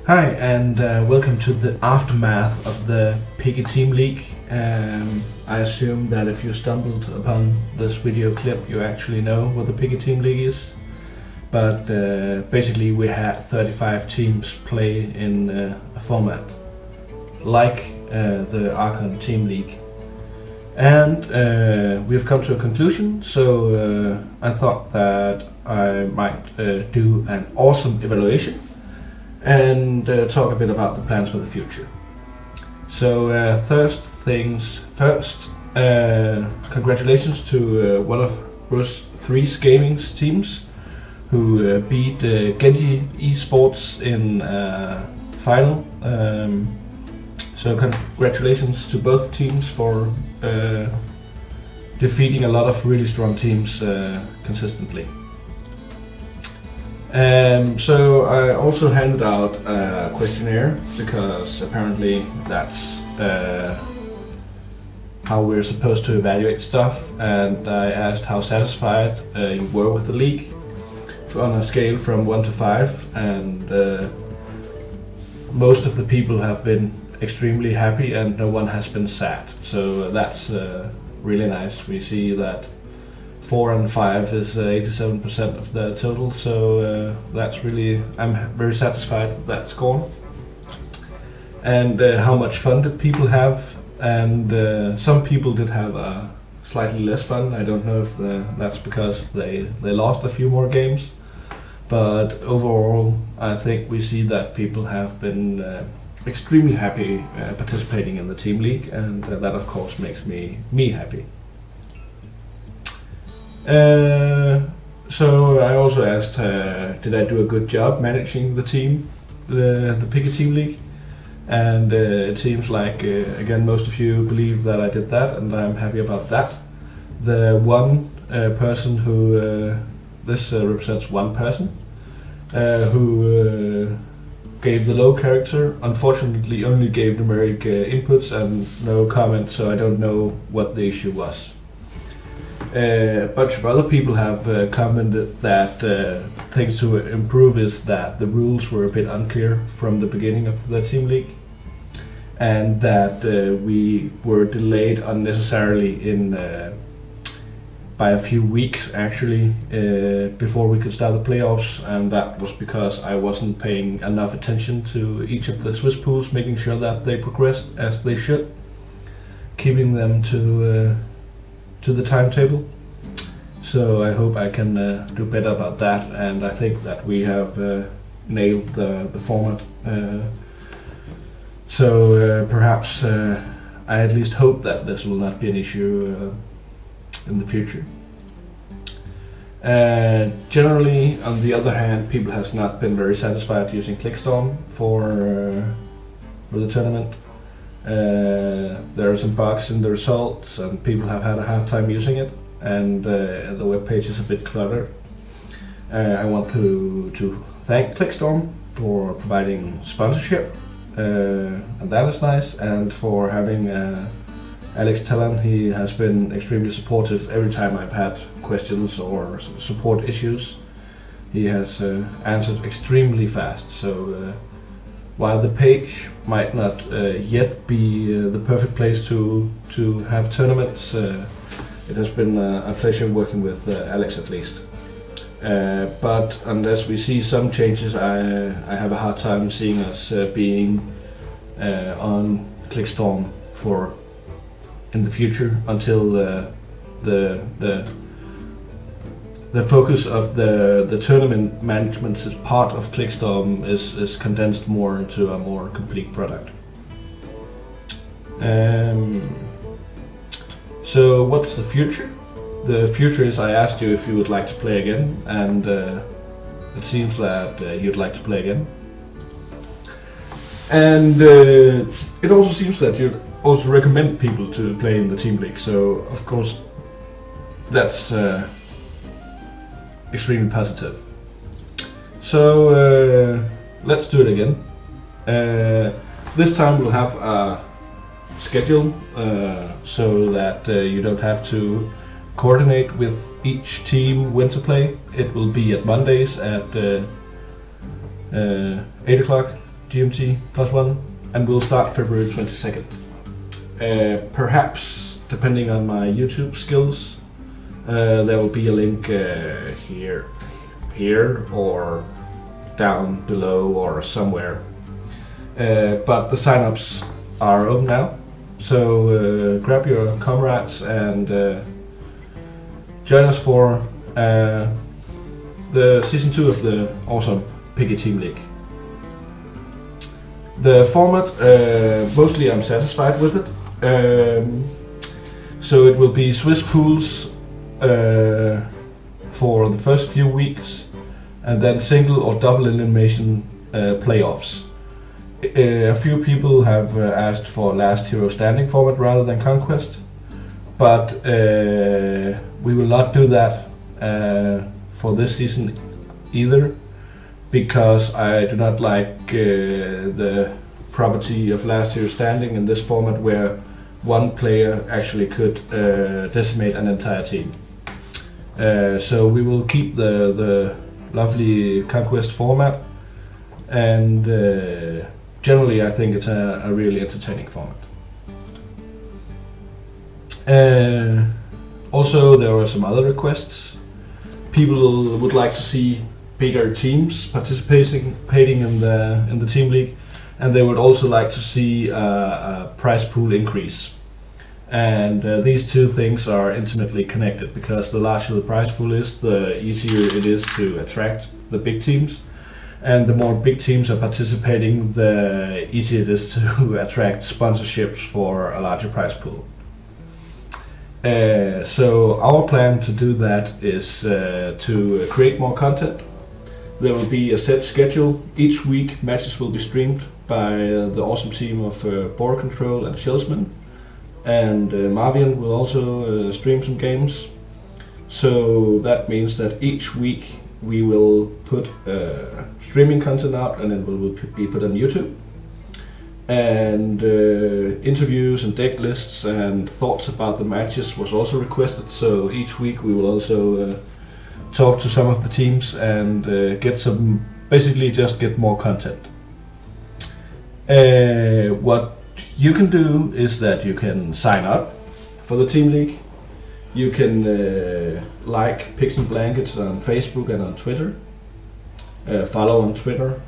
Hi, and welcome to the aftermath of the Piggy Team League. I assume that if you stumbled upon this video clip, you actually know what the Piggy Team League is. But basically we had 35 teams play in a format like the Archon Team League. And we've come to a conclusion, so I thought that I might do an awesome evaluation and talk a bit about the plans for the future. So first things first, congratulations to one of Bruce 3's gaming teams who beat Genji Esports in final. So congratulations to both teams for defeating a lot of really strong teams consistently. So I also handed out a questionnaire because apparently that's how we're supposed to evaluate stuff, and I asked how satisfied you were with the league on a scale from 1 to 5, and most of the people have been extremely happy and no one has been sad, so that's really nice. We see that 4 and 5 is 87% of the total, so that's really, I'm very satisfied with that score. And how much fun did people have? And some people did have slightly less fun. I don't know if that's because they lost a few more games, but overall I think we see that people have been extremely happy participating in the team league, and that of course makes me happy. So I also asked, did I do a good job managing the team, the Piggy Team League? And it seems like, again, most of you believe that I did that, and I'm happy about that. The one person who, this represents one person, who gave the low character, unfortunately only gave numeric inputs and no comments, so I don't know what the issue was. A bunch of other people have commented that things to improve is that the rules were a bit unclear from the beginning of the team league, and that we were delayed unnecessarily in by a few weeks actually before we could start the playoffs, and that was because I wasn't paying enough attention to each of the Swiss pools, making sure that they progressed as they should, keeping them to the timetable. So I hope I can do better about that, and I think that we have nailed the format. So perhaps I at least hope that this will not be an issue in the future. Generally, on the other hand, people has not been very satisfied using ClickStorm for the tournament. There are some bugs in the results, and people have had a hard time using it, and the web page is a bit cluttered. I want to thank ClickStorm for providing sponsorship, and that is nice, and for having Alex Tellan. He has been extremely supportive every time I've had questions or support issues. He has answered extremely fast, so while the page might not yet be the perfect place to have tournaments, it has been a pleasure working with Alex at least. But unless we see some changes, I have a hard time seeing us being on ClickStorm for in the future, until the focus of the tournament management as part of ClickStorm is condensed more into a more complete product. So what's the future? The future is, I asked you if you would like to play again, and it seems that you'd like to play again. And it also seems that you'd also recommend people to play in the team league, so of course that's extremely positive. So let's do it again. This time we'll have a schedule so that you don't have to coordinate with each team when to play. It will be at Mondays at 8 o'clock GMT +1, and will start February 22nd. Perhaps, depending on my YouTube skills, there will be a link here or down below or somewhere. But the sign-ups are open now, so grab your comrades and join us for the season 2 of the awesome Piggy Team League. The format, mostly I'm satisfied with it. So it will be Swiss pools for the first few weeks, and then single or double elimination playoffs. A few people have asked for last hero standing format rather than conquest, but we will not do that for this season either, because I do not like the property of last hero standing in this format, where one player actually could decimate an entire team. So we will keep the lovely conquest format, and generally I think it's a really entertaining format. Also, there were some other requests. People would like to see bigger teams participating in the team league, and they would also like to see a prize pool increase. And these two things are intimately connected, because the larger the prize pool is, the easier it is to attract the big teams, and the more big teams are participating, the easier it is to attract sponsorships for a larger prize pool. So our plan to do that is to create more content. There will be a set schedule. Each week matches will be streamed by the awesome team of BoarControl and Shellsman, and Marvian will also stream some games. So that means that each week we will put streaming content out, and it will be put on YouTube. And interviews and deck lists and thoughts about the matches was also requested. So each week we will also talk to some of the teams and basically just get more content. What you can do is that you can sign up for the Team League. You can like Pigs and Blankets on Facebook and on Twitter. Follow on Twitter.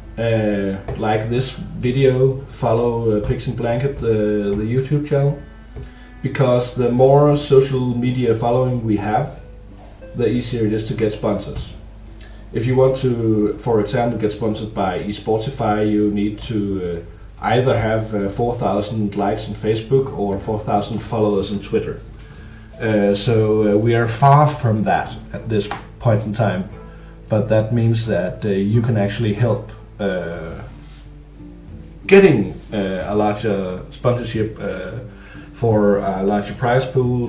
Like this video, follow Pigs and Blanket, the YouTube channel. Because the more social media following we have, the easier it is to get sponsors. If you want to, for example, get sponsored by eSportify, you need to either have 4,000 likes on Facebook or 4,000 followers on Twitter. So we are far from that at this point in time, but that means that you can actually help getting a larger sponsorship for a larger prize pool,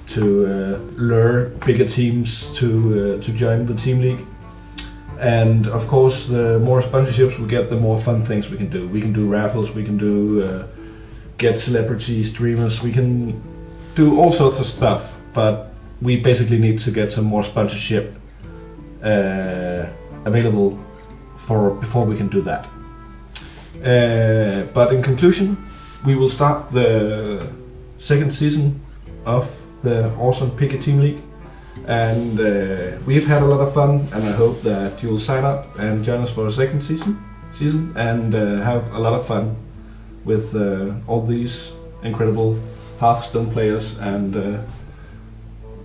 to lure bigger teams to join the team league. And of course, the more sponsorships we get, the more fun things we can do. We can do raffles, we can do get celebrity streamers, we can do all sorts of stuff, but we basically need to get some more sponsorship available before we can do that. But in conclusion, we will start the second season of the awesome Piggy Team League, and we've had a lot of fun, and I hope that you'll sign up and join us for a second season and have a lot of fun with all these incredible Hearthstone players and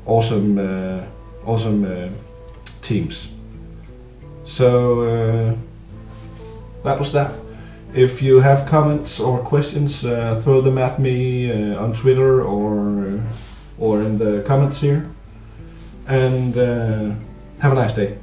awesome teams. So that was that. If you have comments or questions, throw them at me on Twitter or in the comments here. And have a nice day.